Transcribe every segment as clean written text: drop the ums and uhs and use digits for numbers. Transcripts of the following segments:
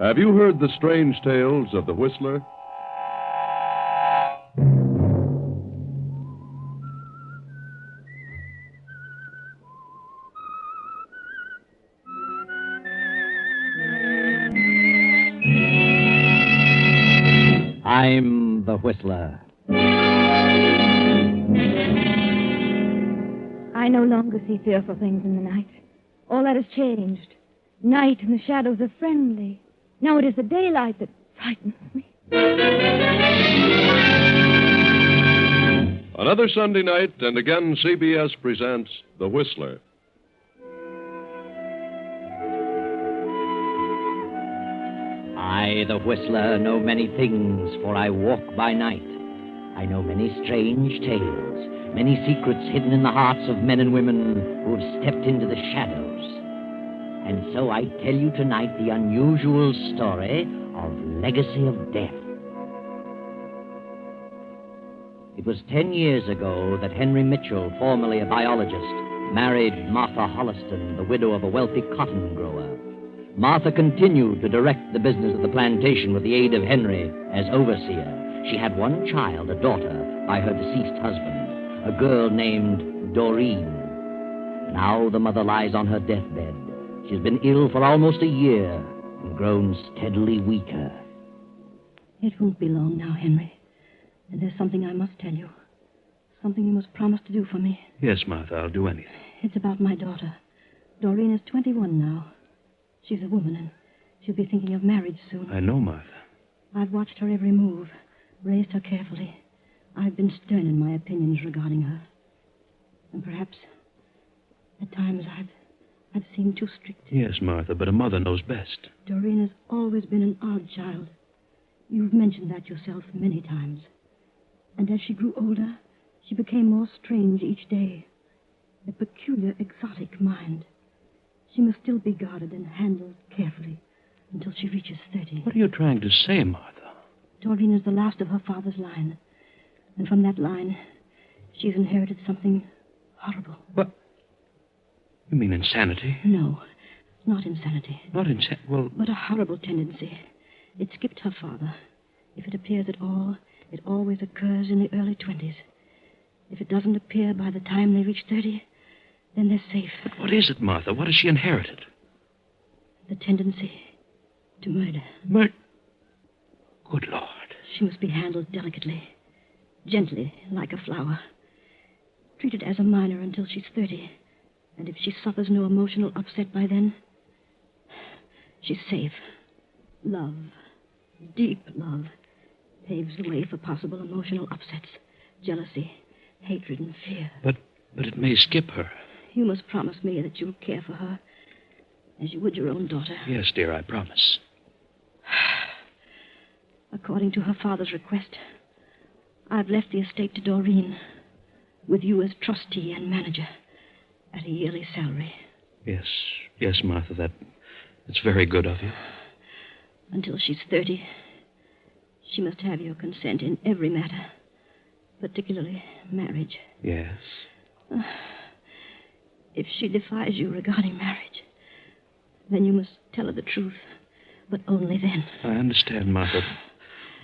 Have you heard the strange tales of the Whistler? I'm the Whistler. I no longer see fearful things in the night. All that has changed. Night and the shadows are friendly. Now it is the daylight that frightens me. Another Sunday night, and again CBS presents The Whistler. I, the Whistler, know many things, for I walk by night. I know many strange tales, many secrets hidden in the hearts of men and women who have stepped into the shadows. And so I tell you tonight the unusual story of Legacy of Death. It was 10 years ago that Henry Mitchell, formerly a biologist, married Martha Holliston, the widow of a wealthy cotton grower. Martha continued to direct the business of the plantation with the aid of Henry as overseer. She had one child, a daughter, by her deceased husband, a girl named Doreen. Now the mother lies on her deathbed. She's been ill for almost a year and grown steadily weaker. It won't be long now, Henry. And there's something I must tell you. Something you must promise to do for me. Yes, Martha, I'll do anything. It's about my daughter. Doreen is 21 now. She's a woman, and she'll be thinking of marriage soon. I know, Martha. I've watched her every move, raised her carefully. I've been stern in my opinions regarding her. And perhaps, at times, I've seemed too strict. Yes, Martha, but a mother knows best. Doreen has always been an odd child. You've mentioned that yourself many times. And as she grew older, she became more strange each day. A peculiar, exotic mind. She must still be guarded and handled carefully until she reaches 30. What are you trying to say, Martha? Doreen is the last of her father's line. And from that line, she's inherited something horrible. What? You mean insanity? No, not insanity. Not insanity? Well... But a horrible tendency. It skipped her father. If it appears at all, it always occurs in the early 20s. If it doesn't appear by the time they reach 30, then they're safe. But what is it, Martha? What has she inherited? The tendency to murder. Good Lord. She must be handled delicately, gently, like a flower. Treated as a minor until she's 30. And if she suffers no emotional upset by then, she's safe. Love, deep love, paves the way for possible emotional upsets, jealousy, hatred, and fear. But it may skip her. You must promise me that you'll care for her as you would your own daughter. Yes, dear, I promise. According to her father's request, I've left the estate to Doreen, with you as trustee and manager, at a yearly salary. Yes, Martha, that's very good of you. Until she's 30, she must have your consent in every matter, particularly marriage. Yes. If she defies you regarding marriage, then you must tell her the truth, but only then. I understand, Martha.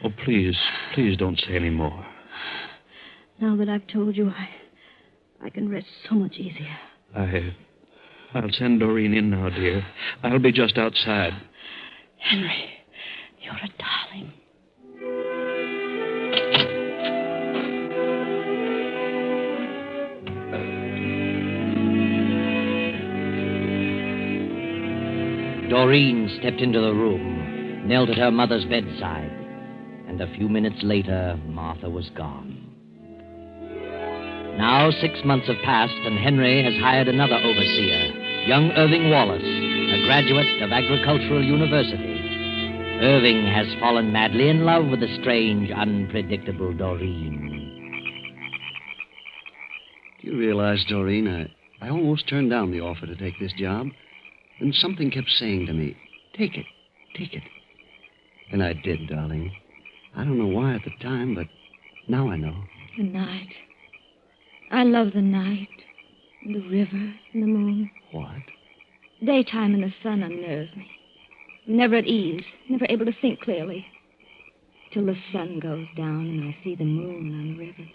Oh, please don't say any more. Now that I've told you, I can rest so much easier. I'll send Doreen in now, dear. I'll be just outside. Henry, you're a darling. Doreen stepped into the room, knelt at her mother's bedside, and a few minutes later, Martha was gone. Now 6 months have passed, and Henry has hired another overseer, young Irving Wallace, a graduate of Agricultural University. Irving has fallen madly in love with the strange, unpredictable Doreen. Do you realize, Doreen, I almost turned down the offer to take this job. And something kept saying to me, take it. And I did, darling. I don't know why at the time, but now I know. The night. I love the night. And the river and the moon. What? Daytime and the sun unnerves me. I'm never at ease, never able to think clearly. Till the sun goes down and I see the moon on the river.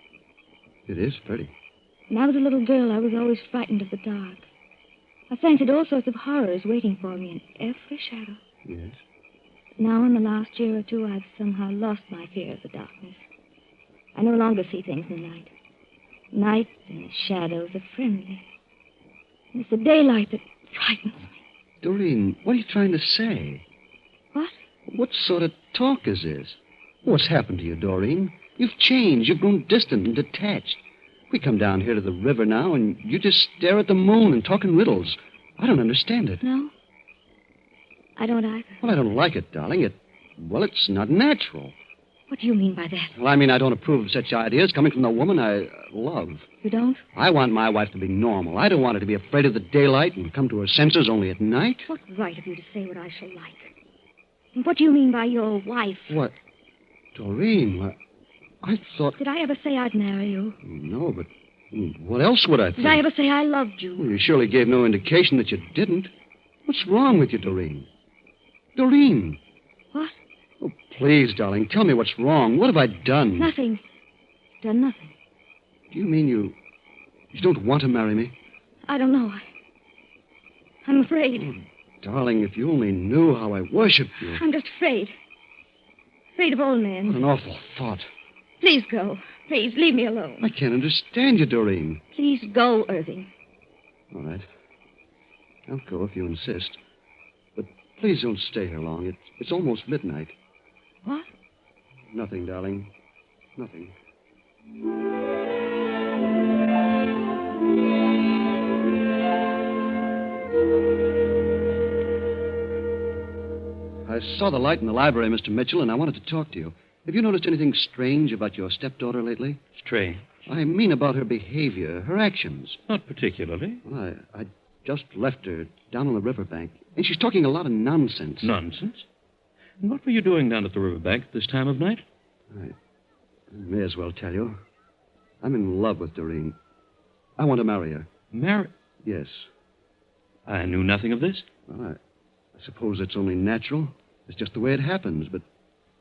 It is pretty. When I was a little girl, I was always frightened of the dark. I fancied all sorts of horrors waiting for me in every shadow. Yes. But now, in the last year or two, I've somehow lost my fear of the darkness. I no longer see things in the night. Night and the shadows are friendly. And it's the daylight that frightens me. Doreen, what are you trying to say? What? What sort of talk is this? What's happened to you, Doreen? You've changed. You've grown distant and detached. We come down here to the river now, and you just stare at the moon and talk in riddles. I don't understand it. No? I don't either. Well, I don't like it, darling. It's not natural. What do you mean by that? Well, I mean, I don't approve of such ideas coming from the woman I love. You don't? I want my wife to be normal. I don't want her to be afraid of the daylight and come to her senses only at night. What right have you to say what I shall like? And what do you mean by your wife? What? Doreen, I thought... Did I ever say I'd marry you? No, but what else would I think? Did I ever say I loved you? Well, you surely gave no indication that you didn't. What's wrong with you, Doreen? Doreen! What? Oh, please, darling, tell me what's wrong. What have I done? Nothing. Done nothing. Do you mean you don't want to marry me? I don't know. I'm afraid. Oh, darling, if you only knew how I worship you. I'm just afraid. Afraid of old What men. an awful thought. Please go. Please, leave me alone. I can't understand you, Doreen. Please go, Irving. All right. I'll go if you insist. But please don't stay here long. It's almost midnight. What? Nothing, darling. Nothing. I saw the light in the library, Mr. Mitchell, and I wanted to talk to you. Have you noticed anything strange about your stepdaughter lately? Strange. I mean about her behavior, her actions. Not particularly. Well, I just left her down on the riverbank, and she's talking a lot of nonsense. Nonsense? And what were you doing down at the riverbank at this time of night? I may as well tell you. I'm in love with Doreen. I want to marry her. Marry? Yes. I knew nothing of this. Well, I suppose it's only natural. It's just the way it happens. But,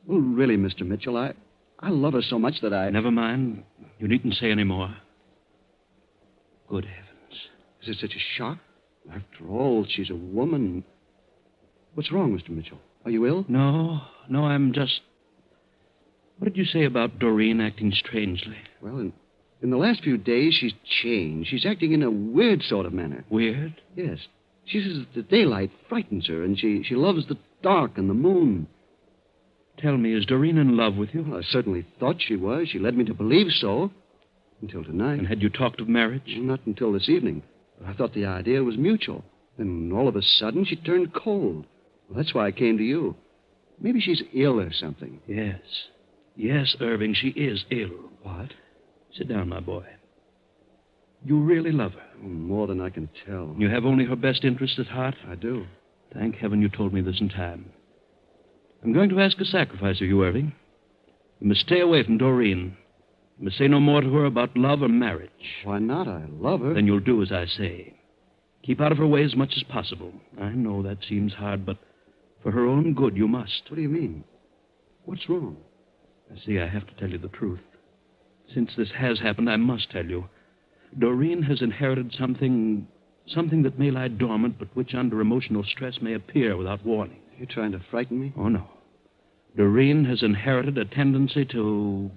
well, really, Mr. Mitchell, I love her so much that I... Never mind. You needn't say any more. Good heavens. Is it such a shock? After all, she's a woman. What's wrong, Mr. Mitchell? Are you ill? No, I'm just... What did you say about Doreen acting strangely? Well, in the last few days, she's changed. She's acting in a weird sort of manner. Weird? Yes. She says the daylight frightens her, and she loves the dark and the moon. Tell me, is Doreen in love with you? Well, I certainly thought she was. She led me to believe so. Until tonight. And had you talked of marriage? Not until this evening. I thought the idea was mutual. Then all of a sudden, she turned cold. Well, that's why I came to you. Maybe she's ill or something. Yes. Yes, Irving, she is ill. What? Sit down, my boy. You really love her. Oh, more than I can tell. You have only her best interest at heart? I do. Thank heaven you told me this in time. I'm going to ask a sacrifice of you, Irving. You must stay away from Doreen. You must say no more to her about love or marriage. Why not? I love her. Then you'll do as I say. Keep out of her way as much as possible. I know that seems hard, but for her own good, you must. What do you mean? What's wrong? See, I have to tell you the truth. Since this has happened, I must tell you. Doreen has inherited something that may lie dormant, but which under emotional stress may appear without warning. You're trying to frighten me? Oh, no. Doreen has inherited a tendency to...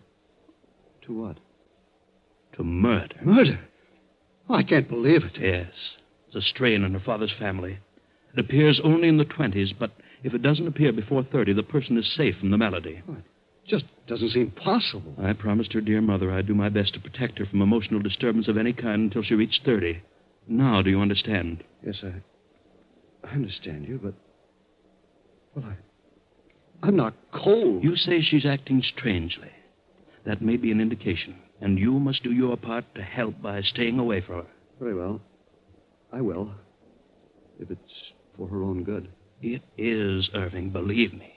To what? To murder. Murder? Oh, I can't believe it. Yes. It's a strain in her father's family. It appears only in the 20s, but if it doesn't appear before 30, the person is safe from the malady. Oh, it just doesn't seem possible. I promised her dear mother I'd do my best to protect her from emotional disturbance of any kind until she reached 30. Now, do you understand? Yes, I understand you, but... Well, I'm not cold. You say she's acting strangely. That may be an indication, and you must do your part to help by staying away from her. Very well. I will. If it's for her own good. It is, Irving, believe me.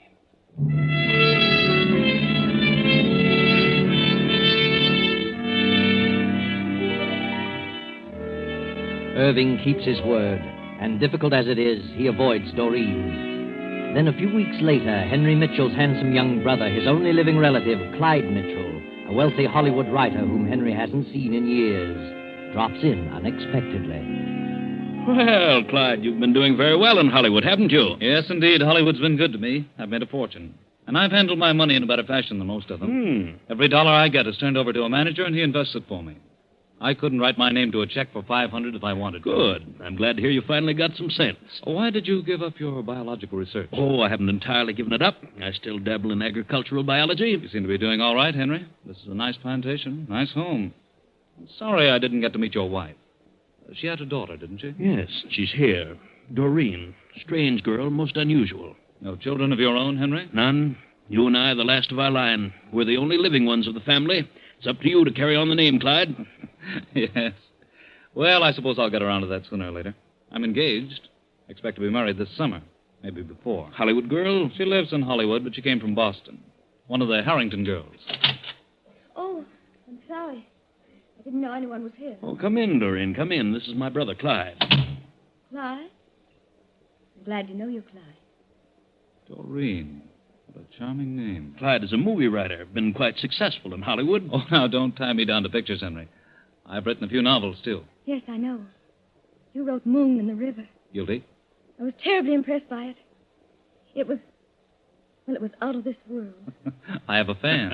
Irving keeps his word, and difficult as it is, he avoids Doreen. Then a few weeks later, Henry Mitchell's handsome young brother, his only living relative, Clyde Mitchell, a wealthy Hollywood writer whom Henry hasn't seen in years, drops in unexpectedly. Well, Clyde, you've been doing very well in Hollywood, haven't you? Yes, indeed. Hollywood's been good to me. I've made a fortune. And I've handled my money in a better fashion than most of them. Every dollar I get is turned over to a manager, and he invests it for me. I couldn't write my name to a check for $500 if I wanted to. Good. I'm glad to hear you finally got some sense. Why did you give up your biological research? Oh, I haven't entirely given it up. I still dabble in agricultural biology. You seem to be doing all right, Henry. This is a nice plantation, nice home. I'm sorry I didn't get to meet your wife. She had a daughter, didn't she? Yes, she's here. Doreen. Strange girl, most unusual. No children of your own, Henry? None. You and I are the last of our line. We're the only living ones of the family. It's up to you to carry on the name, Clyde. Yes. Well, I suppose I'll get around to that sooner or later. I'm engaged. Expect to be married this summer. Maybe before. Hollywood girl? She lives in Hollywood, but she came from Boston. One of the Harrington girls. Oh, I'm sorry. I didn't know anyone was here. Oh, come in, Doreen. Come in. This is my brother, Clyde. Clyde? I'm glad to know you, Clyde. Doreen. What a charming name. Clyde is a movie writer. Been quite successful in Hollywood. Oh, now, don't tie me down to pictures, Henry. I've written a few novels, too. Yes, I know. You wrote Moon in the River. Guilty? I was terribly impressed by it. It was out of this world. I have a fan.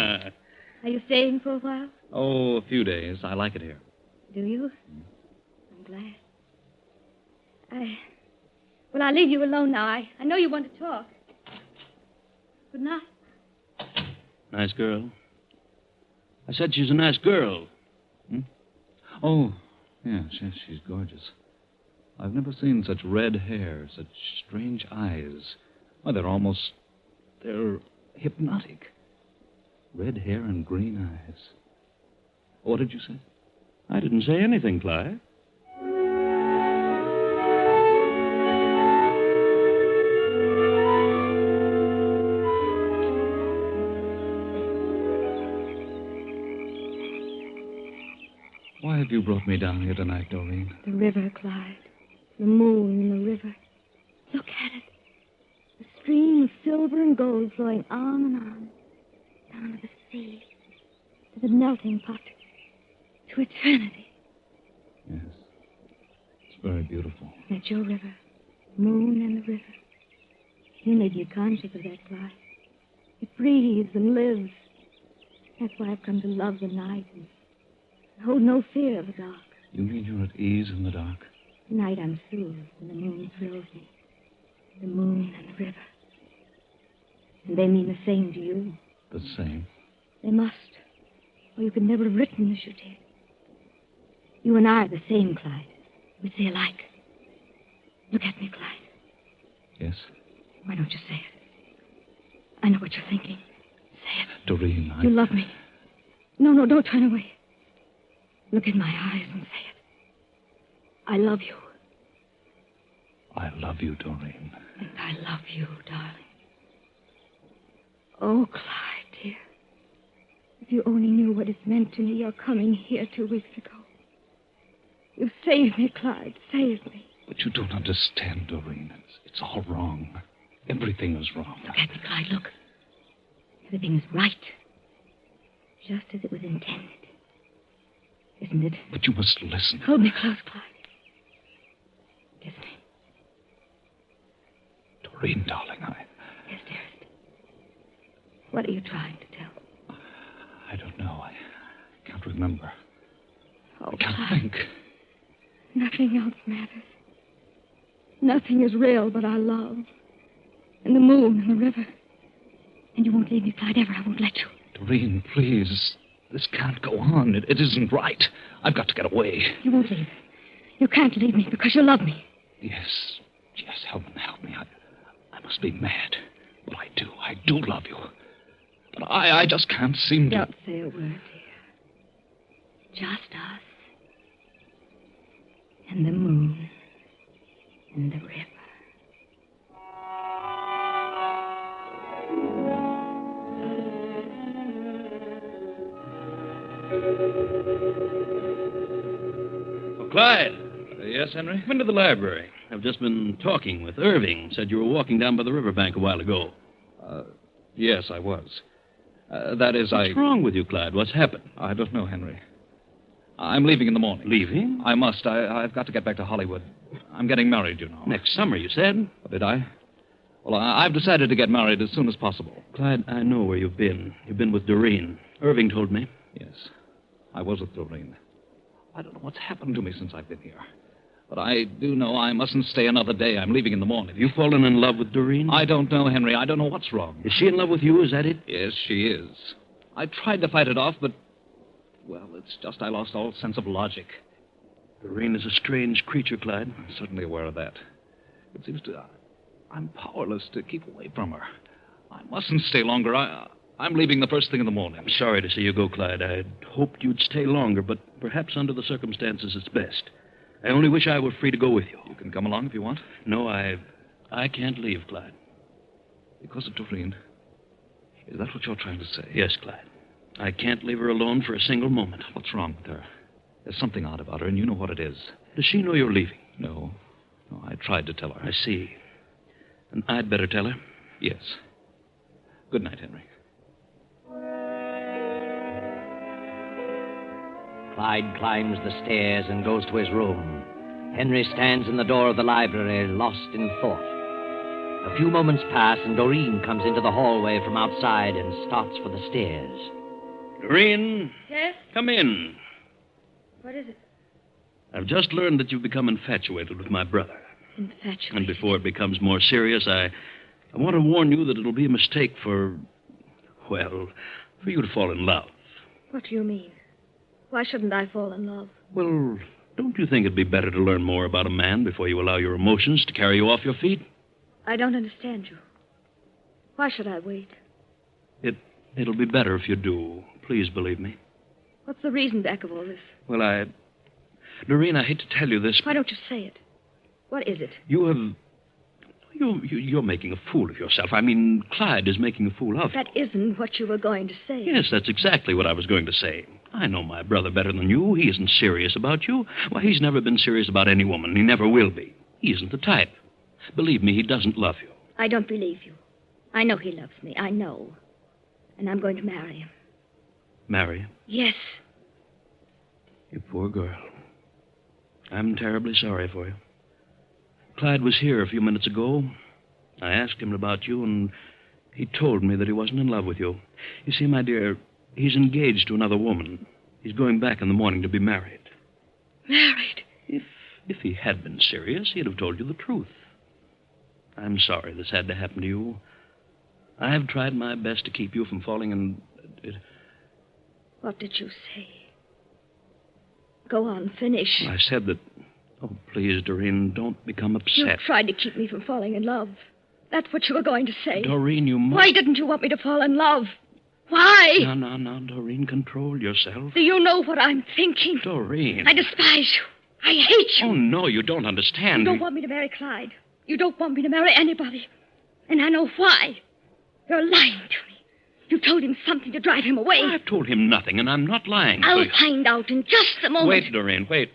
Are you staying for a while? Oh, a few days. I like it here. Do you? I'm glad. Well, I'll leave you alone now. I know you want to talk. Good night. Nice girl. I said she's a nice girl. Oh, yes, she's gorgeous. I've never seen such red hair, such strange eyes. Why, they're hypnotic. Red hair and green eyes. What did you say? I didn't say anything, Clyde. Why have you brought me down here tonight, Doreen? The river, Clyde. The moon in the river. Look at it. The stream of silver and gold flowing on and on. Down to the sea. To the melting pot. To eternity. Yes. It's very beautiful. That's your river. Moon and the river. You made me conscious of that, Clyde. It breathes and lives. That's why I've come to love the night and hold no fear of the dark. You mean you're at ease in the dark? Tonight I'm soothed and the moon thrills me. The moon and the river. And they mean the same to you. The same? They must. Or you could never have written as you did. You and I are the same, Clyde. We say alike. Look at me, Clyde. Yes? Why don't you say it? I know what you're thinking. Say it. Doreen, You love me. No, don't turn away. Look in my eyes and say it. I love you. I love you, Doreen. And I love you, darling. Oh, Clyde, dear. If you only knew what it's meant to me, your coming here 2 weeks ago. You saved me, Clyde. Saved me. But you don't understand, Doreen. It's all wrong. Everything is wrong. Look at me, Clyde. Look. Everything is right. Just as it was intended. Isn't it? But you must listen. Hold me close, Clyde. Listening. Doreen, darling, Yes, dearest. What are you trying to tell? I don't know. I can't remember. Oh, I can't Clyde. think. Nothing else matters. Nothing is real but our love. And the moon and the river. And you won't leave me, Clyde, ever. I won't let you. Doreen, please. This can't go on. It isn't right. I've got to get away. You won't leave. You can't leave me because you love me. Yes, help me. I must be mad. But I do love you. But I just can't seem to... Don't say a word, dear. Just us. And the moon. And the river. Oh, Clyde. Yes, Henry? Come into the library. I've just been talking with Irving. Said you were walking down by the riverbank a while ago. Yes, I was. That is, What's wrong with you, Clyde? What's happened? I don't know, Henry. I'm leaving in the morning. Leaving? I must. I've got to get back to Hollywood. I'm getting married, you know. Next summer, you said? Did I? Well, I've decided to get married as soon as possible. Clyde, I know where you've been. You've been with Doreen. Irving told me. Yes, I was with Doreen. I don't know what's happened to me since I've been here. But I do know I mustn't stay another day. I'm leaving in the morning. Have you fallen in love with Doreen? I don't know, Henry. I don't know what's wrong. Is she in love with you? Is that it? Yes, she is. I tried to fight it off, but... Well, it's just I lost all sense of logic. Doreen is a strange creature, Clyde. I'm certainly aware of that. It seems to... I'm powerless to keep away from her. I mustn't stay longer. I'm leaving the first thing in the morning. I'm sorry to see you go, Clyde. I'd hoped you'd stay longer, but perhaps under the circumstances it's best. I only wish I were free to go with you. You can come along if you want. No, I can't leave, Clyde. Because of Doreen? Is that what you're trying to say? Yes, Clyde. I can't leave her alone for a single moment. What's wrong with her? There's something odd about her, and you know what it is. Does she know you're leaving? No, I tried to tell her. I see. And I'd better tell her? Yes. Good night, Henry. Clyde climbs the stairs and goes to his room. Henry stands in the door of the library, lost in thought. A few moments pass, and Doreen comes into the hallway from outside and starts for the stairs. Doreen? Yes? Come in. What is it? I've just learned that you've become infatuated with my brother. Infatuated? And before it becomes more serious, I want to warn you that it'll be a mistake for you to fall in love. What do you mean? Why shouldn't I fall in love? Well, don't you think it'd be better to learn more about a man before you allow your emotions to carry you off your feet? I don't understand you. Why should I wait? It'll be better if you do. Please believe me. What's the reason back of all this? Well, Doreen, I hate to tell you this. Why don't you say it? What is it? You're making a fool of yourself. I mean, Clyde is making a fool of you. That isn't what you were going to say. Yes, that's exactly what I was going to say. I know my brother better than you. He isn't serious about you. Why, he's never been serious about any woman. He never will be. He isn't the type. Believe me, he doesn't love you. I don't believe you. I know he loves me. I know. And I'm going to marry him. Marry him? Yes. You poor girl. I'm terribly sorry for you. Clyde was here a few minutes ago. I asked him about you, and he told me that he wasn't in love with you. You see, my dear, he's engaged to another woman. He's going back in the morning to be married. Married? If he had been serious, he'd have told you the truth. I'm sorry this had to happen to you. I've tried my best to keep you from falling in... What did you say? Go on, finish. I said that... Oh, please, Doreen, don't become upset. You tried to keep me from falling in love. That's what you were going to say. Doreen, you must... Why didn't you want me to fall in love? Why? No, Doreen, control yourself. Do you know what I'm thinking? Doreen. I despise you. I hate you. Oh, no, you don't understand. You don't want me to marry Clyde. You don't want me to marry anybody. And I know why. You're lying to me. You told him something to drive him away. I've told him nothing, and I'm not lying. I'll find out in just a moment. Wait, Doreen, wait.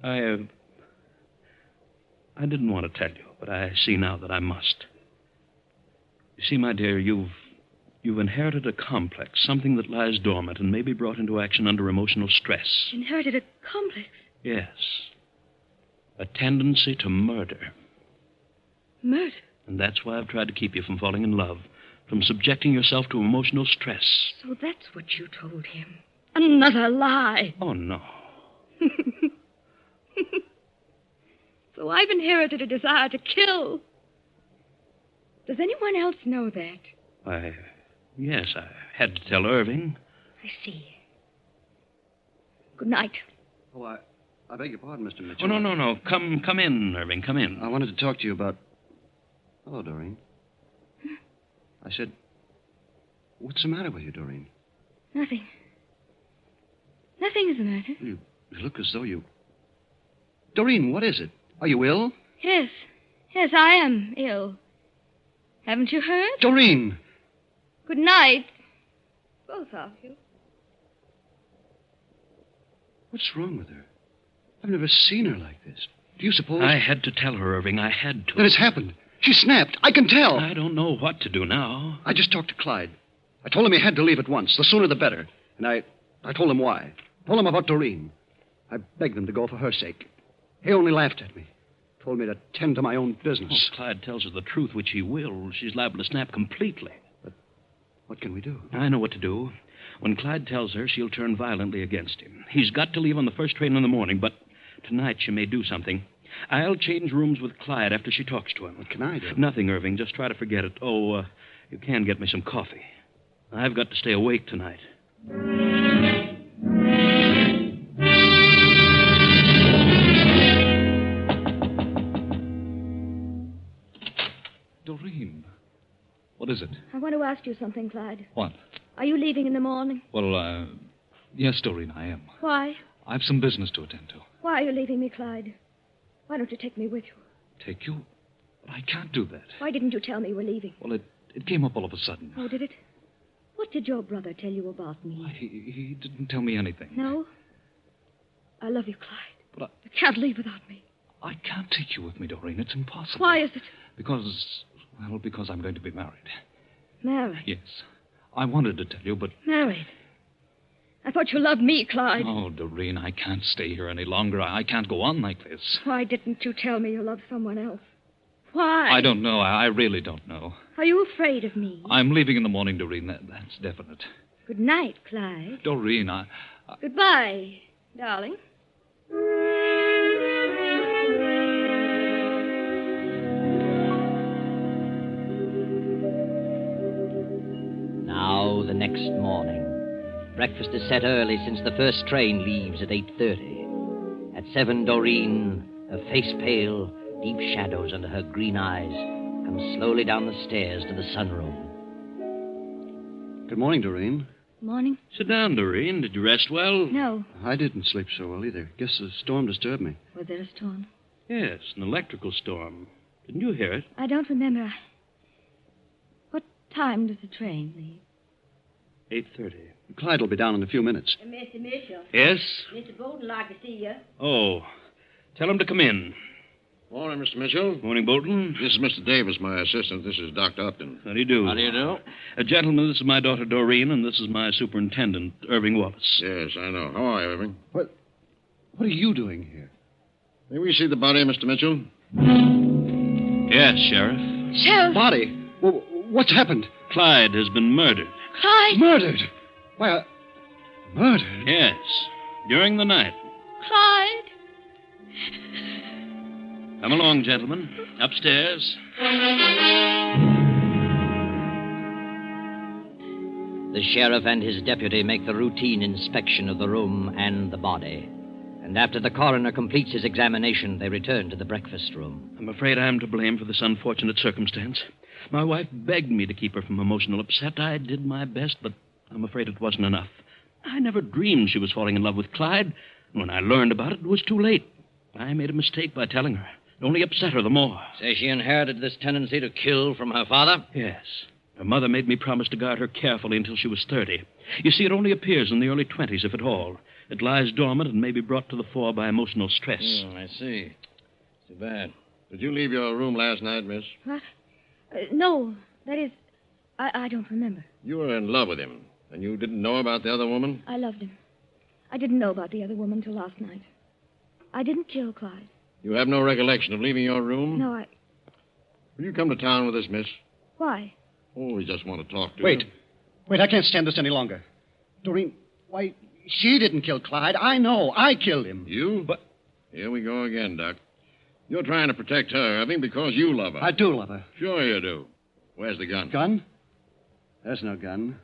I didn't want to tell you, but I see now that I must. You see, my dear, you've inherited a complex, something that lies dormant and may be brought into action under emotional stress. Inherited a complex? Yes. A tendency to murder. Murder? And that's why I've tried to keep you from falling in love, from subjecting yourself to emotional stress. So that's what you told him. Another lie. Oh, no. So I've inherited a desire to kill. Does anyone else know that? Yes, I had to tell Irving. I see. Good night. Oh, I beg your pardon, Mr. Mitchell. Oh, no. Come in, Irving. Come in. I wanted to talk to you about... Hello, Doreen. I said, what's the matter with you, Doreen? Nothing. Nothing is the matter. You look as though you... Doreen, what is it? Are you ill? Yes, I am ill. Haven't you heard? Doreen! Good night, both of you. What's wrong with her? I've never seen her like this. Do you suppose... I had to tell her, Irving. I had to. Then it's happened. She snapped. I can tell. I don't know what to do now. I just talked to Clyde. I told him he had to leave at once. The sooner the better. And I told him why. Told him about Doreen. I begged them to go for her sake. He only laughed at me. Told me to tend to my own business. If Clyde tells her the truth, which he will, she's liable to snap completely. But what can we do? I know what to do. When Clyde tells her, she'll turn violently against him. He's got to leave on the first train in the morning, but tonight she may do something. I'll change rooms with Clyde after she talks to him. What can I do? Nothing, Irving. Just try to forget it. Oh, you can get me some coffee. I've got to stay awake tonight. Doreen. What is it? I want to ask you something, Clyde. What? Are you leaving in the morning? Well, yes, Doreen, I am. Why? I've some business to attend to. Why are you leaving me, Clyde? Why don't you take me with you? Take you? But I can't do that. Why didn't you tell me you were leaving? Well, it came up all of a sudden. Oh, did it? What did your brother tell you about me? Why, he didn't tell me anything. No? I love you, Clyde. But You can't leave without me. I can't take you with me, Doreen. It's impossible. Why is it? Because I'm going to be married. Married? Yes. I wanted to tell you, but... Married? I thought you loved me, Clyde. Oh, Doreen, I can't stay here any longer. I can't go on like this. Why didn't you tell me you loved someone else? Why? I don't know. I really don't know. Are you afraid of me? I'm leaving in the morning, Doreen. That's definite. Good night, Clyde. Doreen, Goodbye, darling. Now, the next morning. Breakfast is set early since the first train leaves at 8:30. At 7, Doreen, her face pale, deep shadows under her green eyes, comes slowly down the stairs to the sunroom. Good morning, Doreen. Morning? Sit down, Doreen. Did you rest well? No. I didn't sleep so well either. Guess the storm disturbed me. Was there a storm? Yes, an electrical storm. Didn't you hear it? I don't remember. What time does the train leave? 8:30. Clyde will be down in a few minutes. Mr. Mitchell. Yes? Mr. Bolton like to see you. Oh. Tell him to come in. Morning, Mr. Mitchell. Morning, Bolton. This is Mr. Davis, my assistant. This is Dr. Upton. How do you do? How do you do? Gentlemen, this is my daughter, Doreen, and this is my superintendent, Irving Wallace. Yes, I know. How are you, Irving? What are you doing here? May we see the body, Mr. Mitchell? Yes, Sheriff. Sheriff! Body? Well, what's happened? Clyde has been murdered. Clyde! Murdered? Why, murdered? Yes, during the night. Clyde! Come along, gentlemen. Upstairs. The sheriff and his deputy make the routine inspection of the room and the body. And after the coroner completes his examination, they return to the breakfast room. I'm afraid I'm to blame for this unfortunate circumstance. My wife begged me to keep her from emotional upset. I did my best, but I'm afraid it wasn't enough. I never dreamed she was falling in love with Clyde. When I learned about it, it was too late. I made a mistake by telling her. It only upset her the more. Say she inherited this tendency to kill from her father? Yes. Her mother made me promise to guard her carefully until she was 30. You see, it only appears in the early 20s, if at all. It lies dormant and may be brought to the fore by emotional stress. I see. Too bad. Did you leave your room last night, miss? What? No. That is, I don't remember. You were in love with him, and you didn't know about the other woman? I loved him. I didn't know about the other woman till last night. I didn't kill Clyde. You have no recollection of leaving your room? No, Will you come to town with us, miss? Why? Oh, we just want to talk to Wait. you. Wait, I can't stand this any longer. Doreen, why, she didn't kill Clyde. I know. I killed him. You? But Here we go again, Doc. You're trying to protect her, Irving, because you love her. I do love her. Sure you do. Where's the gun? Gun? There's no gun.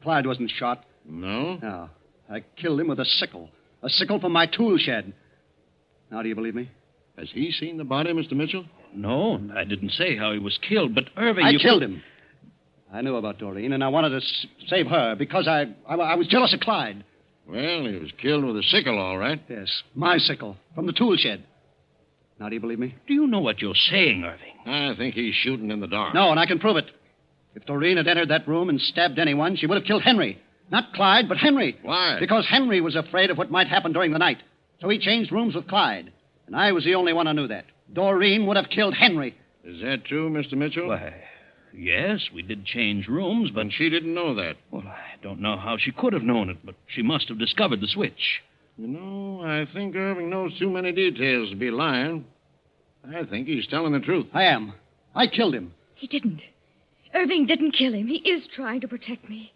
Clyde wasn't shot. No? No. I killed him with a sickle. A sickle from my tool shed. Now, do you believe me? Has he seen the body, Mr. Mitchell? No, I didn't say how he was killed, but Irving... I you killed him. I knew about Doreen, and I wanted to save her because I was jealous of Clyde. Well, he was killed with a sickle, all right. Yes, my sickle from the tool shed. Now, do you believe me? Do you know what you're saying, Irving? I think he's shooting in the dark. No, and I can prove it. If Doreen had entered that room and stabbed anyone, she would have killed Henry. Not Clyde, but Henry. Why? Because Henry was afraid of what might happen during the night. So he changed rooms with Clyde. And I was the only one who knew that. Doreen would have killed Henry. Is that true, Mr. Mitchell? Why, yes, we did change rooms, but... And she didn't know that. Well, I don't know how she could have known it, but she must have discovered the switch. You know, I think Irving knows too many details to be lying. I think he's telling the truth. I am. I killed him. He didn't. Irving didn't kill him. He is trying to protect me.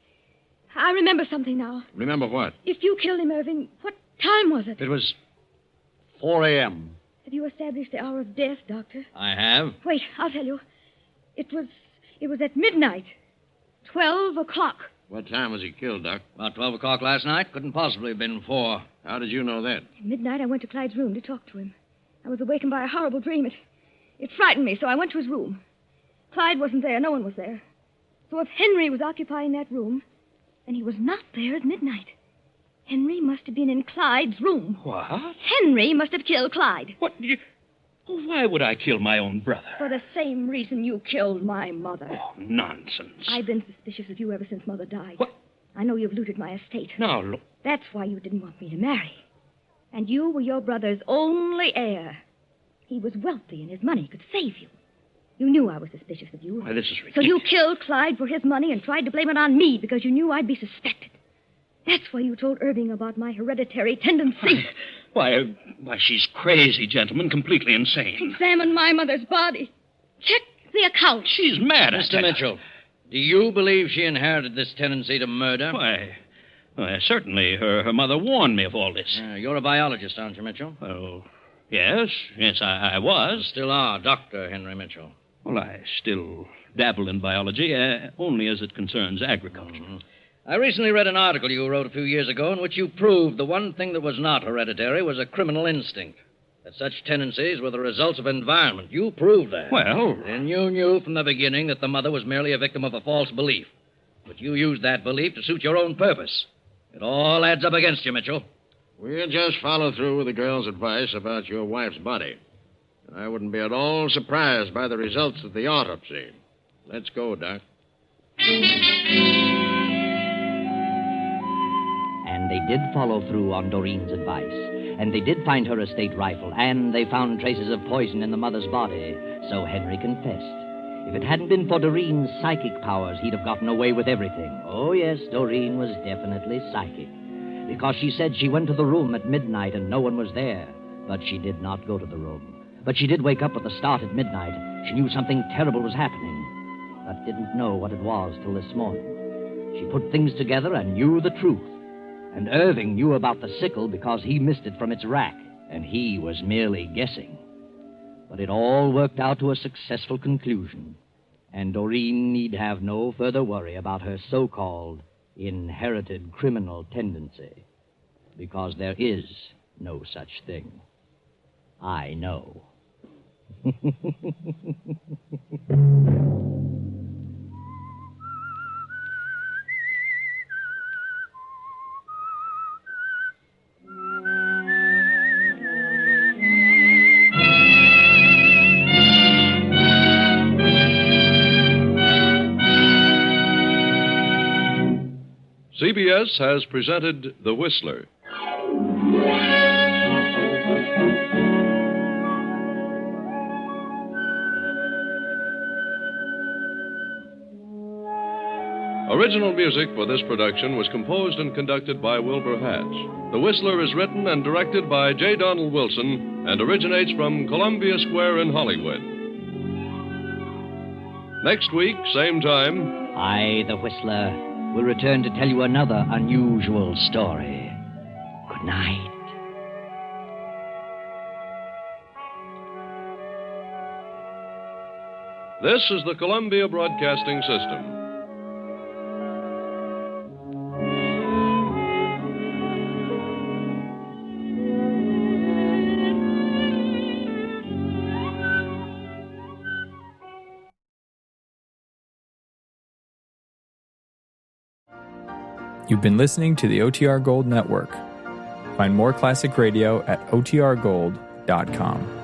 I remember something now. Remember what? If you killed him, Irving, what time was it? It was 4 a.m. Have you established the hour of death, Doctor? I have. Wait, I'll tell you. It was at midnight. 12 o'clock. What time was he killed, Doc? About 12 o'clock last night. Couldn't possibly have been 4. How did you know that? At midnight, I went to Clyde's room to talk to him. I was awakened by a horrible dream. It frightened me, so I went to his room. Clyde wasn't there. No one was there. So if Henry was occupying that room, then he was not there at midnight. Henry must have been in Clyde's room. What? Henry must have killed Clyde. What? Why would I kill my own brother? For the same reason you killed my mother. Oh, nonsense. I've been suspicious of you ever since Mother died. What? I know you've looted my estate. Now, look. That's why you didn't want me to marry. And you were your brother's only heir. He was wealthy and his money could save you. You knew I was suspicious of you. Why, this is So ridiculous. you killed Clyde for his money and tried to blame it on me because you knew I'd be suspected. That's why you told Irving about my hereditary tendency. Why, she's crazy, gentlemen, completely insane. Examine my mother's body. Check the account. She's mad. Mr. Mitchell, do you believe she inherited this tendency to murder? Why, certainly. Her mother warned me of all this. You're a biologist, aren't you, Mitchell? Oh, yes, I was. Still are, Dr. Henry Mitchell. Well, I still dabble in biology, only as it concerns agriculture. Mm-hmm. I recently read an article you wrote a few years ago in which you proved the one thing that was not hereditary was a criminal instinct. That such tendencies were the results of environment. You proved that. Well... And you knew from the beginning that the mother was merely a victim of a false belief. But you used that belief to suit your own purpose. It all adds up against you, Mitchell. We'll just follow through with the girl's advice about your wife's body. I wouldn't be at all surprised by the results of the autopsy. Let's go, Doc. And they did follow through on Doreen's advice. And they did find her estate rifle, and they found traces of poison in the mother's body. So Henry confessed. If it hadn't been for Doreen's psychic powers, he'd have gotten away with everything. Oh, yes, Doreen was definitely psychic. Because she said she went to the room at midnight and no one was there. But she did not go to the room. But she did wake up with a start at midnight. She knew something terrible was happening, but didn't know what it was till this morning. She put things together and knew the truth. And Irving knew about the sickle because he missed it from its rack, and he was merely guessing. But it all worked out to a successful conclusion, and Doreen need have no further worry about her so-called inherited criminal tendency, because there is no such thing. I know. CBS has presented The Whistler. Original music for this production was composed and conducted by Wilbur Hatch. The Whistler is written and directed by J. Donald Wilson and originates from Columbia Square in Hollywood. Next week, same time, I, the Whistler, will return to tell you another unusual story. Good night. this is the Columbia Broadcasting System. You've been listening to the OTR Gold Network. Find more classic radio at otrgold.com.